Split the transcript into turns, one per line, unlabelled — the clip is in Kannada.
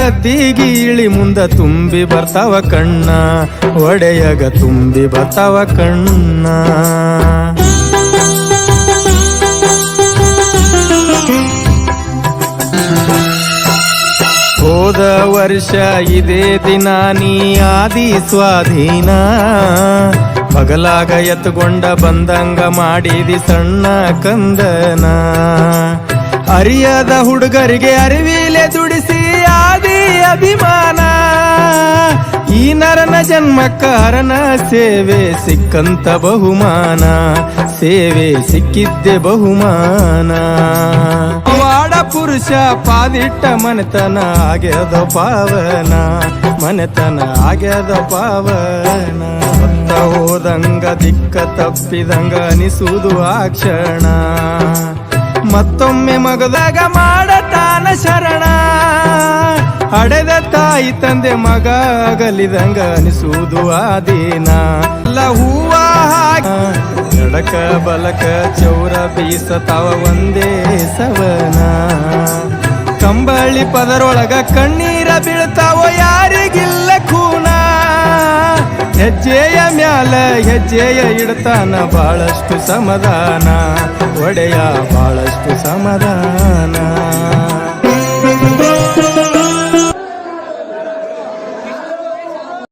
ಗದ್ದಿಗಿಳಿ ಮುಂದ ತುಂಬಿ ಬರ್ತಾವ ಕಣ್ಣ, ಒಡೆಯಗ ತುಂಬಿ ಬರ್ತಾವ ಕಣ್ಣ. ಹೋದ ವರ್ಷ ಇದೇ ದಿನ ನೀ ಆದಿ ಸ್ವಾಧೀನ, ಬಗಲಾಗ ಎತ್ತುಕೊಂಡ ಬಂದಂಗ ಮಾಡಿದಿ ಸಣ್ಣ ಕಂದನ. ಅರಿಯದ ಹುಡುಗರಿಗೆ ಅರಿವಿಲೆ ದುಡಿಸಿ ಆದಿ ಅಭಿಮಾನ, ಈ ನರನ ಜನ್ಮಕ್ಕ ಹರನ ಸೇವೆ ಸಿಕ್ಕಂತ ಬಹುಮಾನ, ಸೇವೆ ಸಿಕ್ಕಿದ್ದೆ ಬಹುಮಾನ. ವಾಡ ಪುರುಷ ಪಾದಿಟ್ಟ ಮನೆತನ ಆಗ್ಯದ ಪಾವನ, ಮನೆತನ ಆಗ್ಯದ ಪಾವನ. ಹೊತ್ತ ಹೋದಂಗ ದಿಕ್ಕ ತಪ್ಪಿದಂಗ ಅನಿಸುವುದು ಆ ಕ್ಷಣ, ಮತ್ತೊಮ್ಮೆ ಮಗದಾಗ ಮಾಡತಾನ ಶರಣ. ಹಡೆದ ತಾಯಿ ತಂದೆ ಮಗ ಅಗಲಿದಂಗ ಅನಿಸುವುದು ಆ ದಿನ. ಹೂವ ಎಡಕ ಬಲಕ ಚೌರ ಬೀಸತಾವ ಒಂದೇ ಸವನ, ಕಂಬಳಿ ಪದರೊಳಗ ಕಣ್ಣೀರ ಬೀಳ್ತಾವೋ ಯಾರಿಗಿಲ್ಲ ಖೂನ. ಹೆಜ್ಜೆಯ ಮ್ಯಾಲ ಹೆಜ್ಜೆಯ ಇಡ್ತಾನ ಬಾಳಷ್ಟು ಸಮಾಧಾನ, ಒಡೆಯ ಬಾಳಷ್ಟು ಸಮಾಧಾನ.